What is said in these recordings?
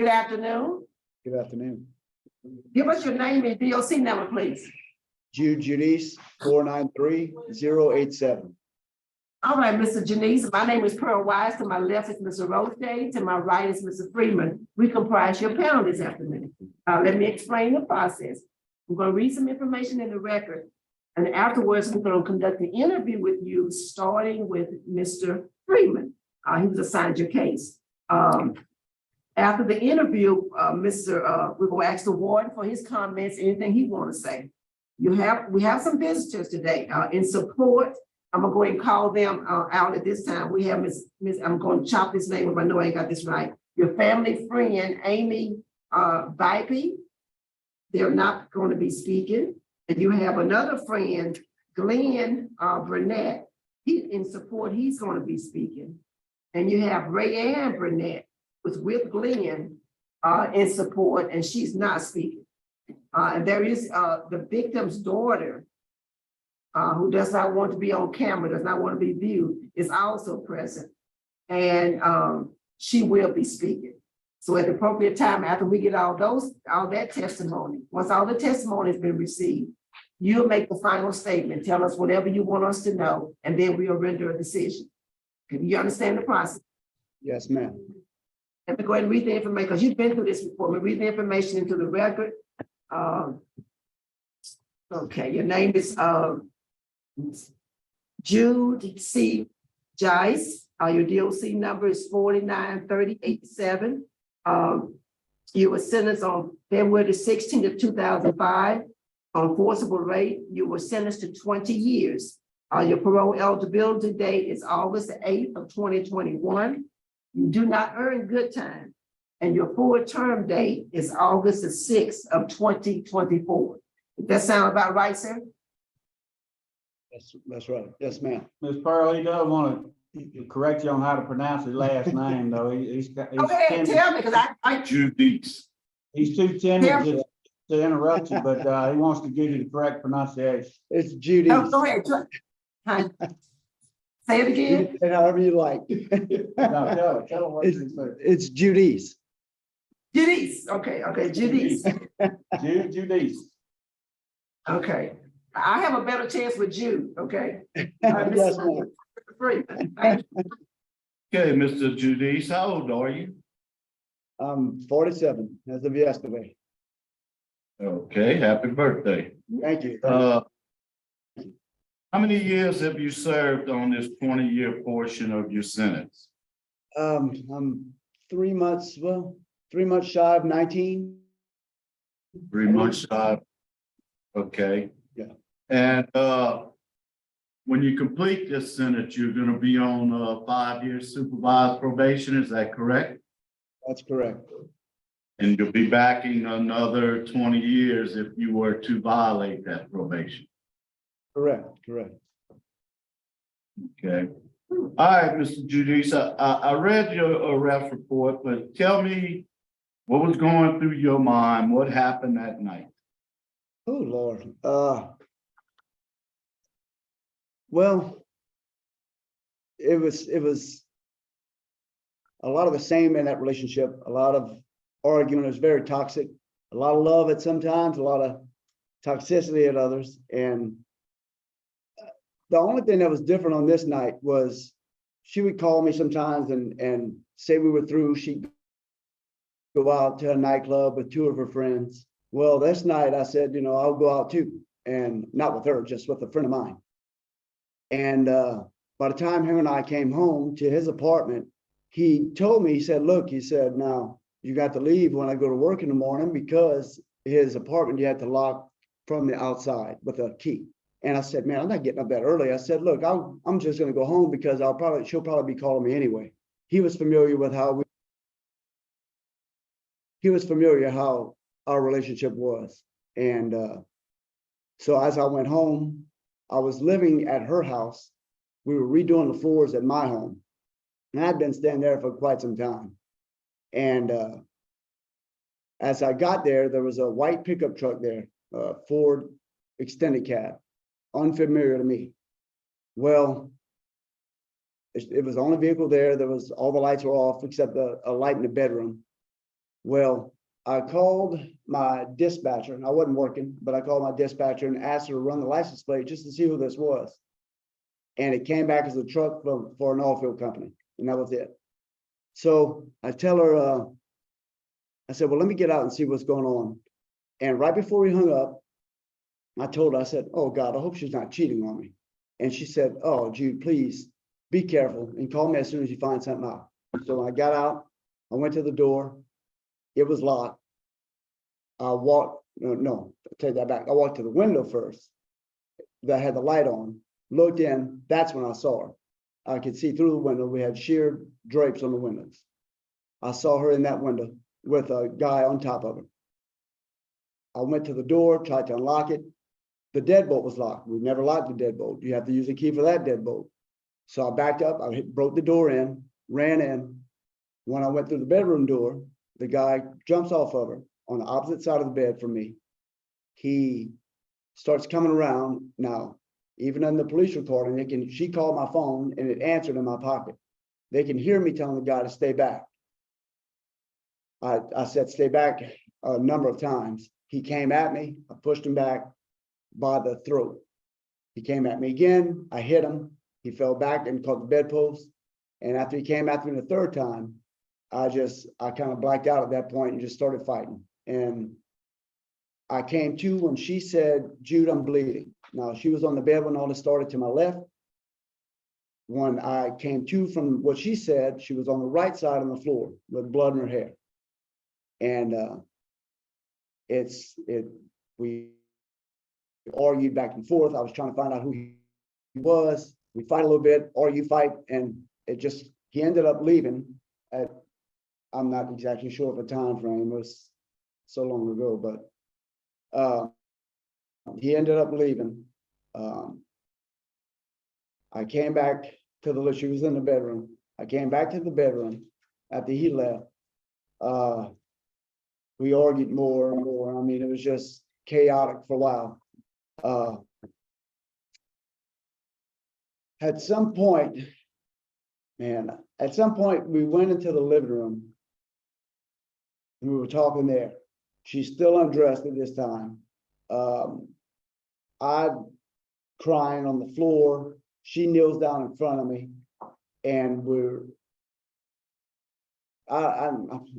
Good afternoon. Good afternoon. Give us your name and DOC number, please. Judice 493-087. All right, Mr. Janice, my name is Pearl Wise. To my left is Mr. Rosedale. To my right is Mr. Freeman. We comprise your panel this afternoon. Let me explain the process. I'm going to read some information in the record, and afterwards, we're going to conduct an interview with you, starting with Mr. Freeman. He was assigned your case. After the interview, we're going to ask the warden for his comments, anything he want to say. We have some visitors today in support. I'm gonna go ahead and call them out at this time. We have Miss. I'm going to chop this name up. I know I ain't got this right. Your family friend, Amy Vipey. They're not going to be speaking. And you have another friend, Glenn Burnett. In support, he's going to be speaking. And you have Rayanne Burnett with Glenn in support, and she's not speaking. And there is the victim's daughter, who does not want to be on camera, does not want to be viewed, is also present. And she will be speaking. So at the appropriate time, after we get all that testimony, once all the testimony has been received, you'll make the final statement, tell us whatever you want us to know, and then we'll render a decision. Can you understand the process? Yes, ma'am. Let me go ahead and read the information, because you've been through this before. We read the information into the record. Okay, your name is Jude C. Judice. Your DOC number is 493087. You were sentenced on February 16th of 2005 on forcible rape. You were sentenced to 20 years. Your parole eligibility date is August the 8th of 2021. You do not earn good time, and your full term date is August the 6th of 2024. Does that sound about right, sir? That's right. Yes, ma'am. Ms. Pearl, he does want to correct you on how to pronounce his last name, though. He's Go ahead, tell me, because I Judice. he's too timid to interrupt you, but he wants to give you the correct pronunciation. It's Judice. no, go ahead. Hi. Say it again. And however you like. No, tell him what you say. It's Judice. Judice. Okay, Judice. Judice. Okay. I have a better chance with Jude, okay? Yes, ma'am. Thank you. Okay, Mr. Judice, how old are you? I'm 47 as of yesterday. Okay, happy birthday. Thank you. How many years have you served on this 20-year portion of your sentence? I'm 3 months, 3 months shy of 19. 3 months shy. Okay. Yeah. And when you complete this sentence, you're going to be on 5-year supervised probation. Is that correct? That's correct. And you'll be backing another 20 years if you were to violate that probation. Correct. Okay. All right, Mr. Judice, I read your arrest report, but tell me what was going through your mind? What happened that night? Oh, Lord. Well, it was a lot of the same in that relationship, a lot of arguing. It was very toxic, a lot of love at sometimes, a lot of toxicity at others. And the only thing that was different on this night was she would call me sometimes and say we were through. She'd go out to a nightclub with 2 of her friends. Well, this night I said, I'll go out too, and not with her, just with a friend of mine. And by the time him and I came home to his apartment, he told me, he said, look, he said, now you got to leave when I go to work in the morning, because his apartment you had to lock from the outside with a key. And I said, man, I'm not getting up that early. I said, look, I'm just going to go home, because she'll probably be calling me anyway. He was familiar with how our relationship was. And so as I went home, I was living at her house. We were redoing the floors at my home. And I'd been staying there for quite some time. And as I got there, there was a white pickup truck there, Ford extended cab, unfamiliar to me. Well, it was the only vehicle there. There was, all the lights were off except a light in the bedroom. Well, I called my dispatcher, and I wasn't working, but I called my dispatcher and asked her to run the license plate just to see who this was. And it came back as a truck for an oil field company, and that was it. So I tell her, I said, well, let me get out and see what's going on. And right before we hung up, I told her, I said, oh God, I hope she's not cheating on me. And she said, oh, Jude, please be careful and call me as soon as you find something out. So when I got out, I went to the door. It was locked. I walked, no, take that back. I walked to the window first that had the light on, looked in. That's when I saw her. I could see through the window. We had sheer drapes on the windows. I saw her in that window with a guy on top of her. I went to the door, tried to unlock it. The deadbolt was locked. We never locked the deadbolt. You have to use a key for that deadbolt. So I backed up, broke the door in, ran in. When I went through the bedroom door, the guy jumps off of her on the opposite side of the bed from me. He starts coming around. Now, even in the police recording, she called my phone and it answered in my pocket. They can hear me telling the guy to stay back. I said, stay back a number of times. He came at me. I pushed him back by the throat. He came at me again. I hit him. He fell back and caught the bedpost. And after he came after me the third time, I kind of blacked out at that point and just started fighting. And I came to when she said, Jude, I'm bleeding. Now, she was on the bed when all this started to my left. When I came to from what she said, she was on the right side on the floor with blood in her hair. And we argued back and forth. I was trying to find out who he was. We fight a little bit, argue, fight, and he ended up leaving at, I'm not exactly sure of the time frame, it was so long ago, but he ended up leaving. I came back to the, she was in the bedroom. I came back to the bedroom after he left. We argued more and more. I mean, it was just chaotic for a while. At some point, we went into the living room and we were talking there. She's still undressed at this time. I'm crying on the floor. She kneels down in front of me and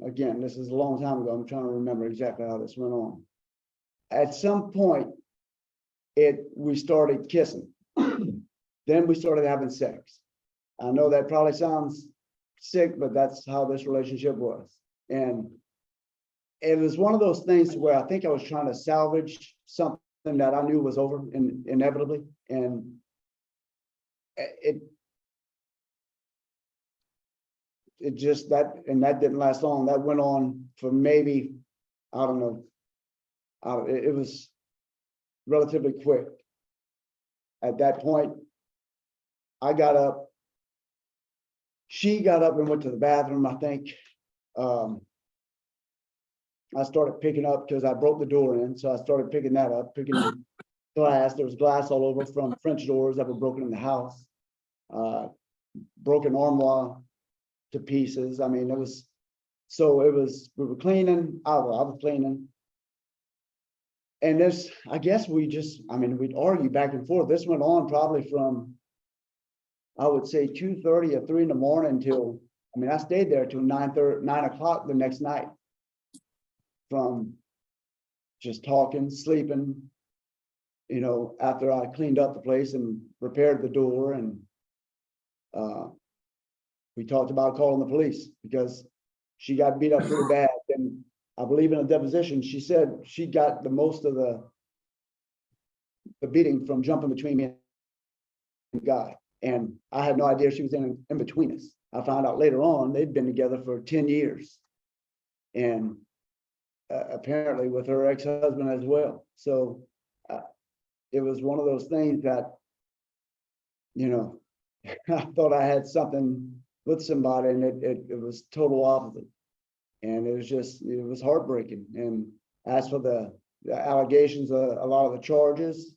again, this is a long time ago. I'm trying to remember exactly how this went on. At some point, we started kissing. Then we started having sex. I know that probably sounds sick, but that's how this relationship was. And it was one of those things where I think I was trying to salvage something that I knew was over inevitably. And it just that didn't last long. That went on for maybe, I don't know. It was relatively quick. At that point, I got up. She got up and went to the bathroom, I think. I started picking up because I broke the door in. So I started picking that up, picking glass. There was glass all over from French doors that were broken in the house. Broken armoire to pieces. I mean, we were cleaning. I was cleaning. And I guess we'd argue back and forth. This went on probably from, I would say 2:30 or 3 in the morning till, I stayed there till 9 o'clock the next night. From just talking, sleeping, after I cleaned up the place and repaired the door. And we talked about calling the police because she got beat up pretty bad. And I believe in a deposition, she said she got the most of the beating from jumping between me and the guy. And I had no idea she was in between us. I found out later on they'd been together for 10 years. And apparently with her ex-husband as well. So it was one of those things that, I thought I had something with somebody and it was total opposite. And it was heartbreaking. And as for the allegations, a lot of the charges,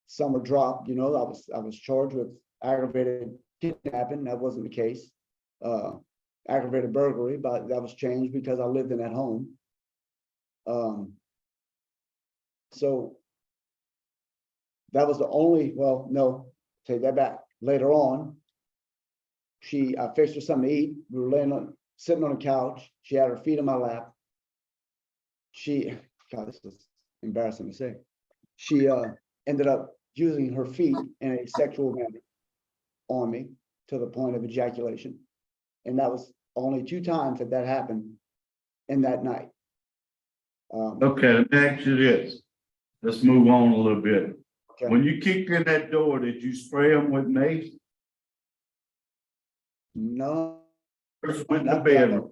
some were dropped. I was charged with aggravated kidnapping. That wasn't the case. aggravated burglary, but that was changed because I lived in that home. So that was the only, well, no, take that back. Later on, I fixed her something to eat. We were sitting on a couch. She had her feet in my lap. God, this is embarrassing to say. She ended up using her feet in a sexual manner on me to the point of ejaculation. And that was only 2 times that happened in that night. Okay, let me ask you this. Let's move on a little bit. Okay. When you kicked in that door, did you spray them with mace? No, First went in the bedroom.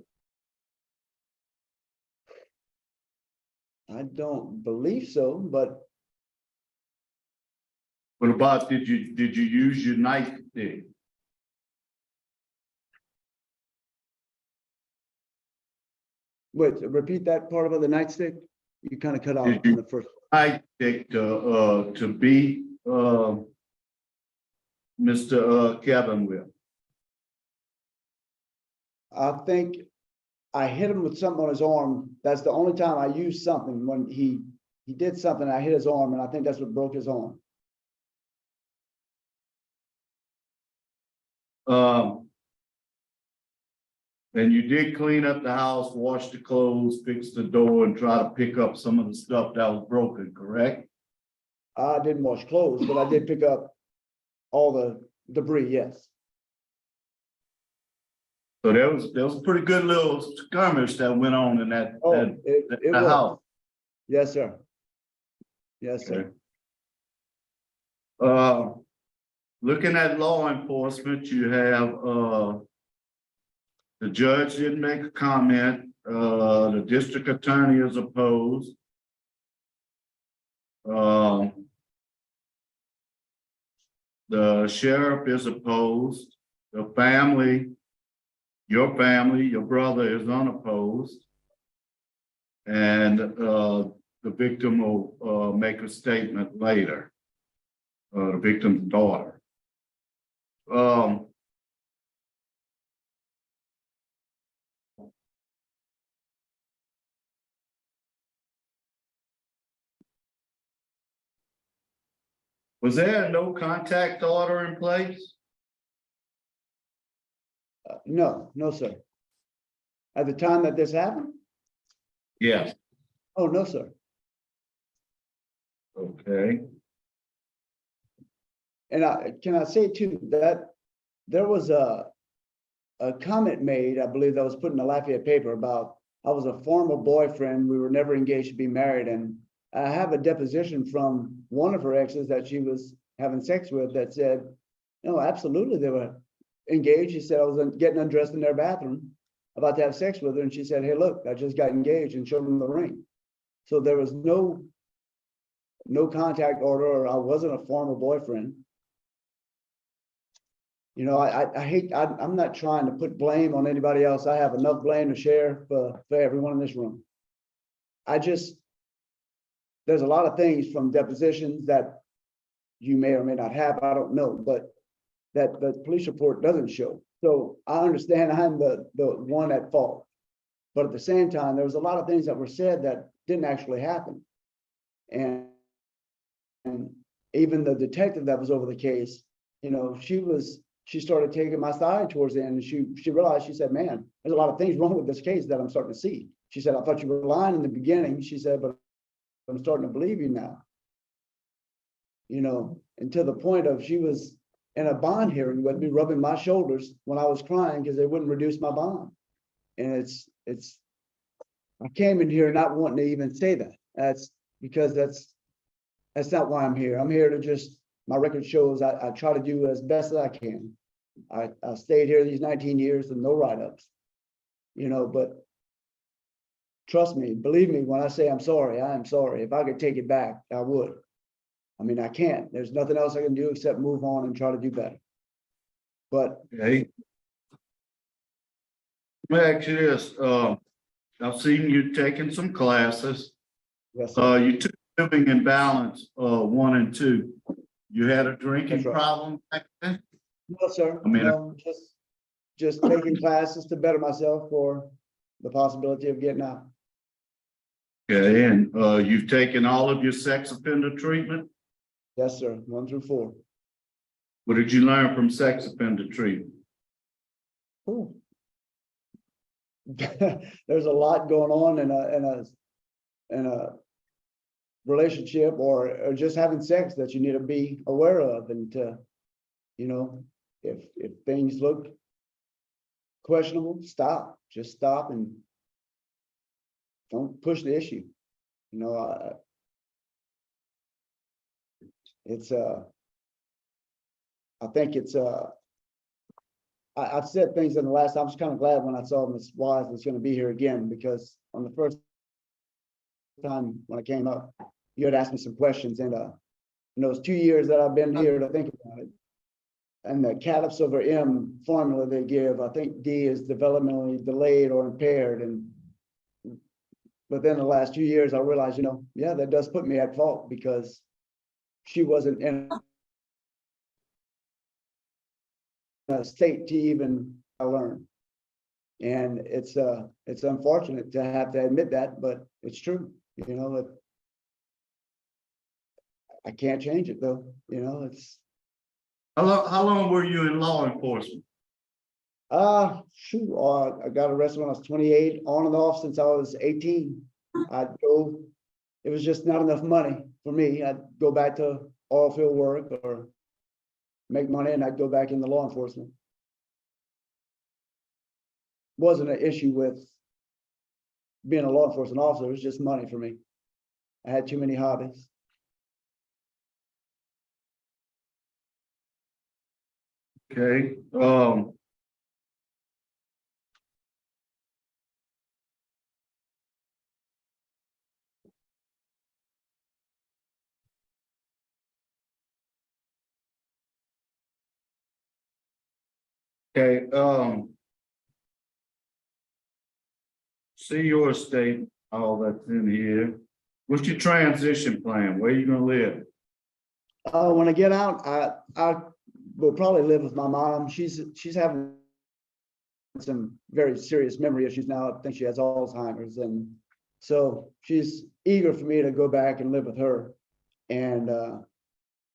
I don't believe so, but What about, did you use your nightstick? wait, repeat that part about the nightstick. You kind of cut out Did you- in the first. Nightstick to beat Mr. Kevin with? I think I hit him with something on his arm. That's the only time I used something, when he did something, I hit his arm, and I think that's what broke his arm. And you did clean up the house, wash the clothes, fix the door, and try to pick up some of the stuff that was broken, correct? I didn't wash clothes, but I did pick up all the debris, yes. So there was a pretty good little skirmish that went on in that, Oh, that it the was. house. Yes, sir. Yes, sir. Looking at law enforcement, you have, the judge didn't make a comment, the district attorney is opposed. The sheriff is opposed, the family, your brother is unopposed. And, the victim will, make a statement later, the victim's daughter. Was there a no contact order in place? No, no, sir. At the time that this happened? Yes. Oh, no, sir. Okay. And can I say too, that there was a comment made, I believe, that was put in the Lafayette paper about, I was a former boyfriend, we were never engaged to be married, and I have a deposition from one of her exes that she was having sex with that said, no, absolutely, they were engaged. She said, I was getting undressed in their bathroom, about to have sex with her, and she said, hey, look, I just got engaged, and showed them the ring. So there was no contact order, or I wasn't a former boyfriend. You know, I'm not trying to put blame on anybody else. I have enough blame to share for everyone in this room. There's a lot of things from depositions that you may or may not have, I don't know, but that the police report doesn't show. So I understand I'm the one at fault. But at the same time, there was a lot of things that were said that didn't actually happen. And even the detective that was over the case, you know, she started taking my side towards the end, and she realized, she said, man, there's a lot of things wrong with this case that I'm starting to see. She said, I thought you were lying in the beginning. She said, but I'm starting to believe you now. You know, and to the point of, she was in a bond hearing with me, rubbing my shoulders when I was crying because they wouldn't reduce my bond. And I came in here not wanting to even say that. That's because that's not why I'm here. I'm here to just, my record shows I try to do as best as I can. I stayed here these 19 years with no write-ups, you know, but trust me, believe me, when I say I'm sorry, I am sorry. If I could take it back, I would. I mean, I can't. There's nothing else I can do except move on and try to do better. But Okay. Let me ask you this, I've seen you taking some classes. yes, sir. You took living in balance, 1 and 2. You had a drinking That's right. problem back then? No, sir. I mean, No, just taking classes to better myself for the possibility of getting out. Okay, and you've taken all of your sex offender treatment? Yes, sir, 1 through 4. What did you learn from sex offender treatment? Cool. There's a lot going on in a relationship or just having sex that you need to be aware of, and you know, if things look questionable, just stop and don't push the issue. You know, I think it's I've said things in the last. I was kind of glad when I saw Ms. Wise was going to be here again, because on the first time when I came up, you had asked me some questions, and in those 2 years that I've been here to think about it, and the CADIPS over M formula they give, I think D is developmentally delayed or impaired, and within the last 2 years, I realized, you know, yeah, that does put me at fault, because she wasn't in a state to even learn. And it's unfortunate to have to admit that, but it's true. You know, I can't change it though. You know, it's How long were you in law enforcement? shoot, I got arrested when I was 28, on and off since I was 18. I'd go, it was just not enough money for me. I'd go back to oil field work or make money, and I'd go back into law enforcement. Wasn't an issue with being a law enforcement officer, it was just money for me. I had too many hobbies. Okay, okay, see your estate, all that's in here. What's your transition plan? Where you gonna live? When I get out, I will probably live with my mom. She's having some very serious memory issues now. I think she has Alzheimer's, and so she's eager for me to go back and live with her. And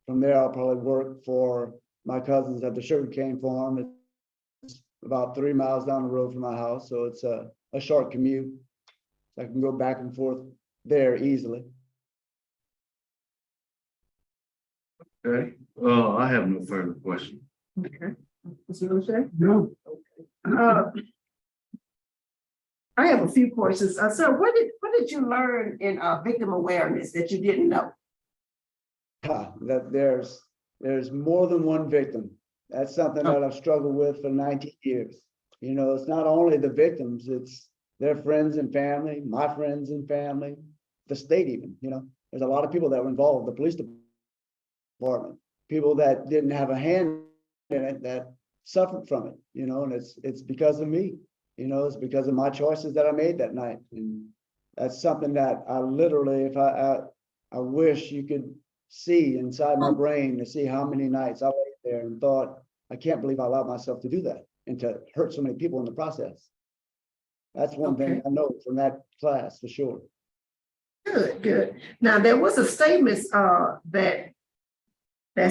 from there, I'll probably work for my cousins at the sugarcane farm. It's about 3 miles down the road from my house, so it's a short commute. I can go back and forth there easily. Okay, I have no further questions. Okay. Mr. O'Shea? No. I have a few questions. Sir, what did you learn in victim awareness that you didn't know? That there's more than one victim. That's something that I've struggled with for 19 years. You know, it's not only the victims, it's their friends and family, my friends and family, the state even, you know. There's a lot of people that were involved, the police department, people that didn't have a hand in it that suffered from it, you know, and it's because of me, you know, it's because of my choices that I made that night. And that's something that I literally, if I wish you could see inside my brain to see how many nights I lay there and thought, I can't believe I allowed myself to do that and to hurt so many people in the process. That's one thing I know from that class for sure. Good, good. Now, there was a statement that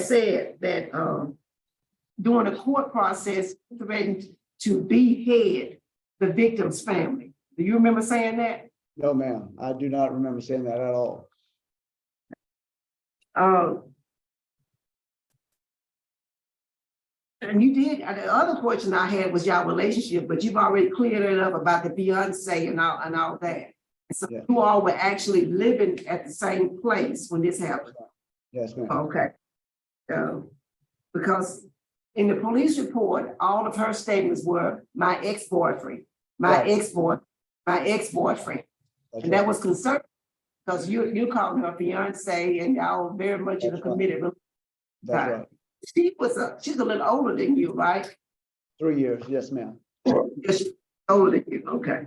said that during the court process, threatened to behead the victim's family. Do you remember saying that? No, ma'am, I do not remember saying that at all. And you did, the other question I had was y'all relationship, but you've already cleared it up about the Fiancé and all that. So Yeah. you all were actually living at the same place when this happened. Yes, ma'am. Okay. Because in the police report, all of her statements were my ex-boyfriend, my Right. ex-boyfriend, my ex-boyfriend. That's And right. that was concerning because you called her fiance and y'all very much in a That's right. committed relationship. That's right. She's a little older than you, right? 3 years, yes, ma'am. Yes, she's older than you, okay.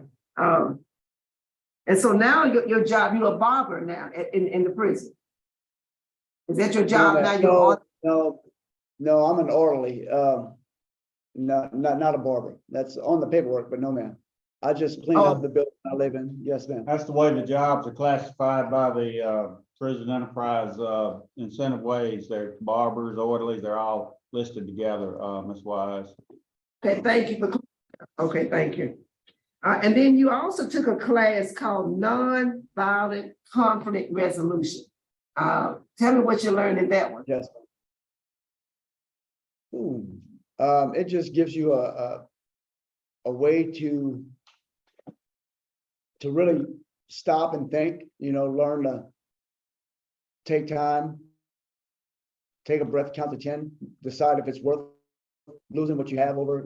And so now your job, you're a barber now in the prison. Is that your job now? No, I'm an orderly. not a barber. That's on the paperwork, but no, ma'am. I just clean Oh. up the building I live in. Yes, ma'am. That's the way the jobs are classified by the prison enterprise incentive wage. They're barbers, orderlies, they're all listed together, Ms. Wise. Okay, thank you for, okay, thank you. And then you also took a class called Nonviolent Conflict Resolution. Tell me what you learned in that one. Yes. It just gives you a way to really stop and think, learn to take time, take a breath, count to 10, decide if it's worth losing what you have over,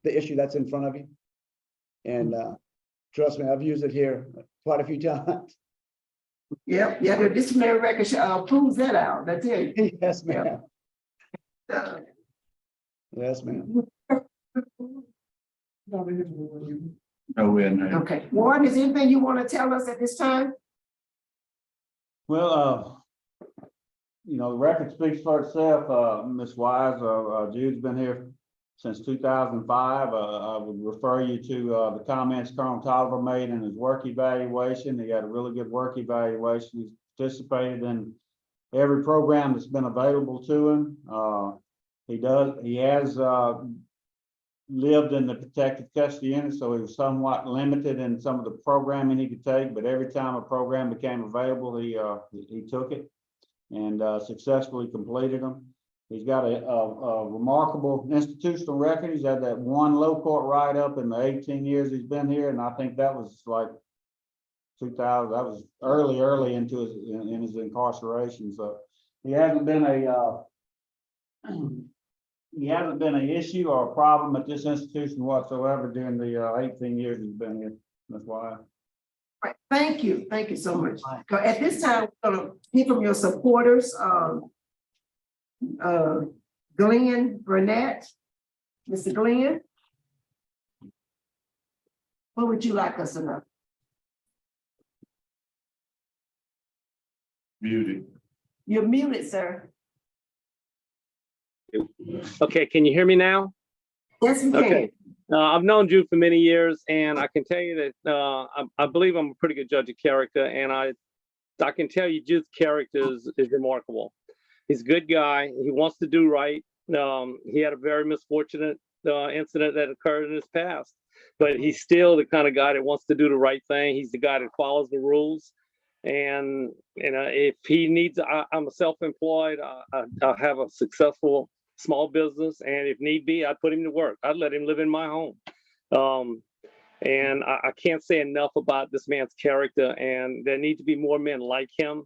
the issue that's in front of you. And trust me, I've used it here quite a few times. Yep, yeah, the disciplinary record proves that out, I tell you. Yes, ma'am. Uh, Yes, ma'am. No, we're not. Okay, Warren, is there anything you want to tell us at this time? Well, the record speaks for itself. Ms. Wise, Jude's been here since 2005. I would refer you to the comments Colonel Tolliver made in his work evaluation. He got a really good work evaluation. He's participated in every program that's been available to him. He has lived in the protective custody unit, so he was somewhat limited in some of the programming he could take, but every time a program became available, he took it and successfully completed them. He's got a remarkable institutional record. He's had that one low court write-up in the 18 years he's been here, and I think that was like 2000. That was early into his incarceration. So he hasn't been an issue or a problem at this institution whatsoever during the 18 years he's been here. That's why. Right, thank you so much. So at this time, we're gonna hear from your supporters, Glenn Burnett. Mr. Glenn, what would you like us to know? Muted. You're muted, sir. Okay, can you hear me now? Yes, we can. Okay. I've known Jude for many years, and I can tell you that I believe I'm a pretty good judge of character, and I can tell you Jude's character is remarkable. He's a good guy. He wants to do right. He had a very misfortunate incident that occurred in his past, but he's still the kind of guy that wants to do the right thing. He's the guy that follows the rules. And if he needs, I'm a self-employed. I have a successful small business, and if need be, I'd put him to work. I'd let him live in my home. And I can't say enough about this man's character, and there need to be more men like him.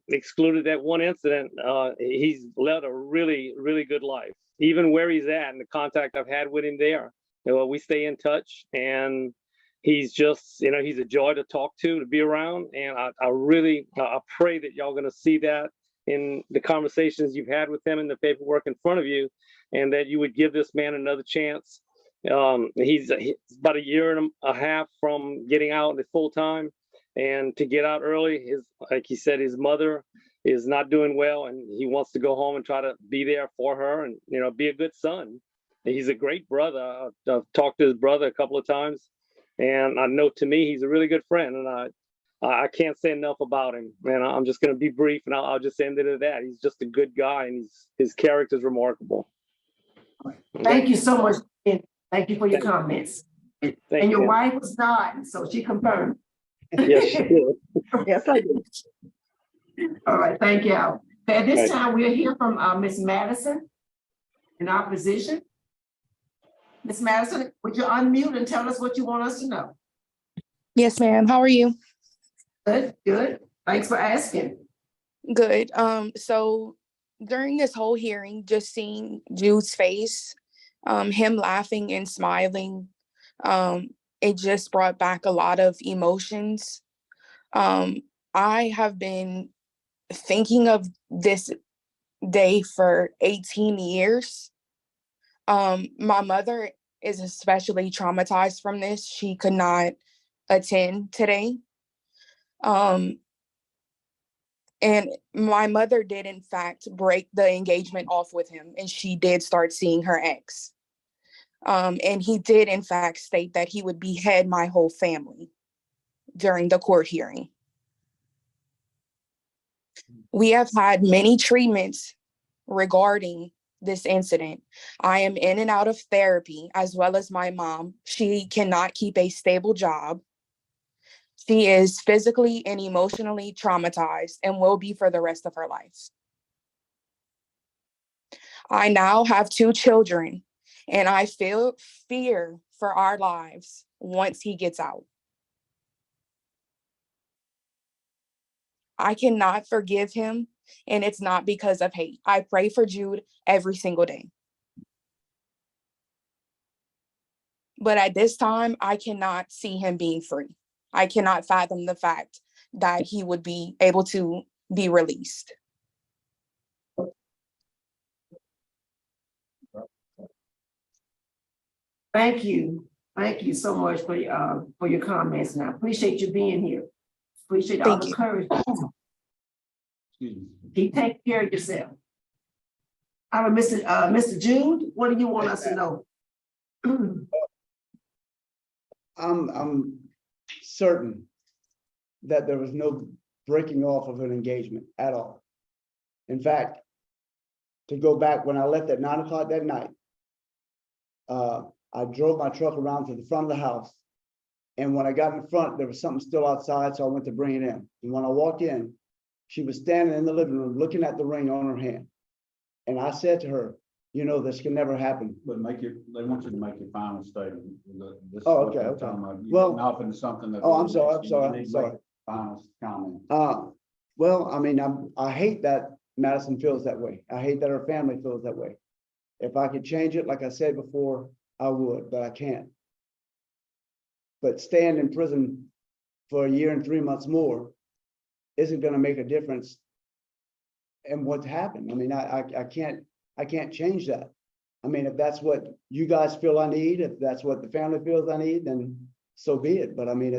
Excluded that one incident, he's led a really, really good life. Even where he's at and the contact I've had with him there, we stay in touch, and he's just, he's a joy to talk to be around. And I really pray that y'all going to see that in the conversations you've had with him and the paperwork in front of you, and that you would give this man another chance. He's about a year and a half from getting out full time, and to get out early, like he said, his mother is not doing well, and he wants to go home and try to be there for her and, be a good son. He's a great brother. I've talked to his brother a couple of times, and I know to me, he's a really good friend, and I can't say enough about him, and I'm just going to be brief, and I'll just end it at that. He's just a good guy, and his character is remarkable. Thank you so much. Thank you for your comments. And your wife was nodding, so she confirmed. Yes, she did. Yes, I did. All right, thank you. At this time, we'll hear from Ms. Madison in opposition. Ms. Madison, would you unmute and tell us what you want us to know? Yes, ma'am. How are you? Good, good. Thanks for asking. Good. So during this whole hearing, just seeing Jude's face, him laughing and smiling, it just brought back a lot of emotions. I have been thinking of this day for 18 years. My mother is especially traumatized from this. She could not attend today. And my mother did in fact break the engagement off with him, and she did start seeing her ex. And he did in fact state that he would behead my whole family during the court hearing. We have had many treatments regarding this incident. I am in and out of therapy, as well as my mom. She cannot keep a stable job. She is physically and emotionally traumatized and will be for the rest of her life. I now have 2 children, and I feel fear for our lives once he gets out. I cannot forgive him, and it's not because of hate. I pray for Jude every single day. But at this time, I cannot see him being free. I cannot fathom the fact that he would be able to be released. Thank you. Thank you so much for your comments, and I appreciate you being here. Appreciate all Thank the you. courage. Excuse me. Keep taking care of yourself. All right, Mr. Jude, what do you want us to know? I'm certain that there was no breaking off of an engagement at all. In fact, to go back, when I left at 9 o'clock that night, I drove my truck around to the front of the house. And when I got in front, there was something still outside, so I went to bring it in. And when I walked in, she was standing in the living room looking at the ring on her hand. And I said to her, you know, this can never happen. But they want you to make your final statement. This is Oh, what okay, they're okay. talking about. You're Well- getting off into something that. Oh, I'm sorry, I'm You sorry, need I'm to sorry. make Final comment. Well, I mean, I hate that Madison feels that way. I hate that her family feels that way. If I could change it, like I said before, I would, but I can't. But staying in prison for 1 year and 3 months more isn't gonna make a difference in what's happened. I mean, I can't change that. I mean, if that's what you guys feel I need, if that's what the family feels I need, then so be it. But I mean,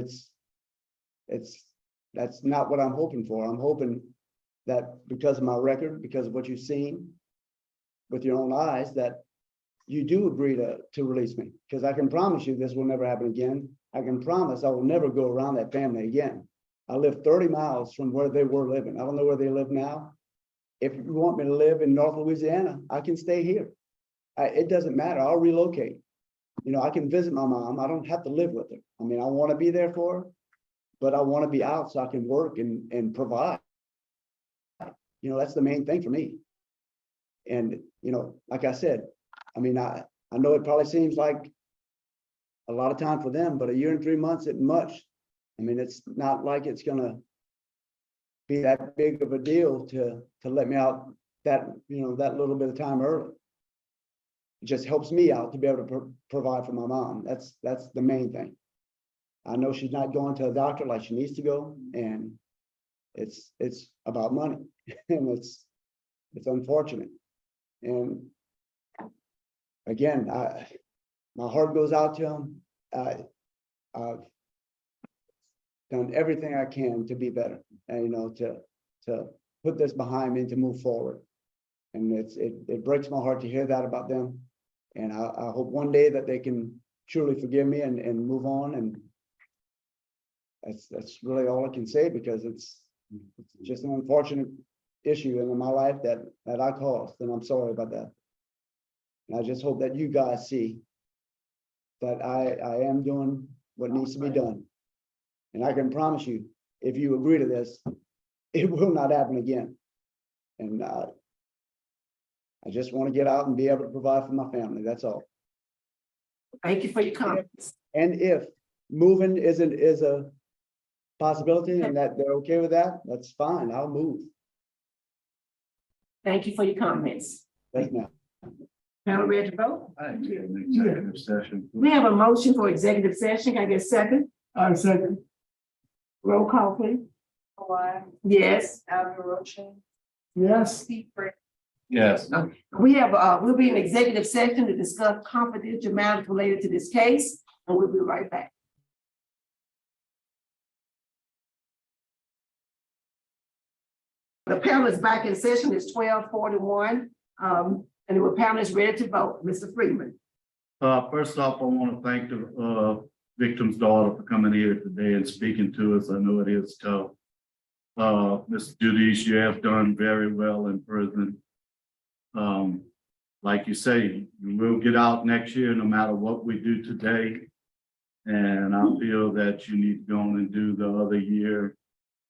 that's not what I'm hoping for. I'm hoping that because of my record, because of what you've seen with your own eyes, that you do agree to release me. Because I can promise you this will never happen again. I can promise I will never go around that family again. I live 30 miles from where they were living. I don't know where they live now. If you want me to live in North Louisiana, I can stay here. It doesn't matter. I'll relocate. You know, I can visit my mom. I don't have to live with her. I mean, I want to be there for her, but I want to be out so I can work and provide. You know, that's the main thing for me. And, you know, like I said, I mean, I know it probably seems like a lot of time for them, but 1 year and 3 months isn't much. I mean, it's not like it's gonna be that big of a deal to let me out that, you know, that little bit of time early. It just helps me out to be able to provide for my mom. That's the main thing. I know she's not going to a doctor like she needs to go, and it's about money, and it's unfortunate. And again, my heart goes out to him. I've done everything I can to be better, and you know, to put this behind me and to move forward. And it breaks my heart to hear that about them. And I hope one day that they can truly forgive me and move on. And that's really all I can say, because it's just an unfortunate issue in my life that I caused, and I'm sorry about that. And I just hope that you guys see that I am doing what needs to be done. And I can promise you, if you agree to this, it will not happen again. And I just want to get out and be able to provide for my family. That's all. Thank you for your comments. And if moving is a possibility and that they're okay with that, that's fine. I'll move. Thank you for your comments. Yes, ma'am. Panel ready to vote? Executive session. We have a motion for executive session. Can I get a second? Second. Roll call, please. Yes. Yes. Yes. We have, we'll be in executive session to discuss confidential matters related to this case, and we'll be right back. The panel is back in session. It's 12:41. And the panel is ready to vote. Mr. Freeman. First off, I want to thank the victim's daughter for coming here today and speaking to us. I know it is tough. Ms. Judice, you have done very well in prison. Like you say, you will get out next year no matter what we do today. And I feel that you need to go on and do the other year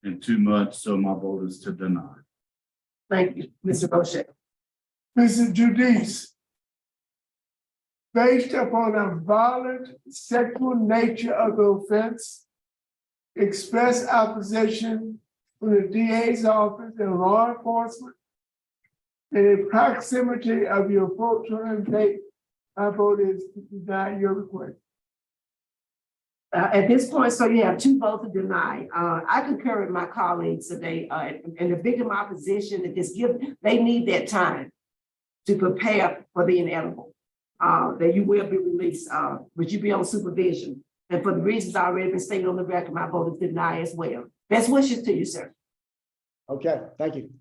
and 2 months, so my vote is to deny. Thank you, Mr. Roche. Mrs. Judice, based upon a violent sexual nature of the offense, express opposition from the DA's office and law enforcement, and in proximity of your vote to Inmate, my vote is to deny your request. At this point, so you have 2 votes to deny. I concur with my colleagues today, and the victim opposition, that just they need that time to prepare for the inevitable. That you will be released, but you be on supervision. And for the reasons already been stated on the record, my vote is deny as well. Best wishes to you, sir. Okay, thank you.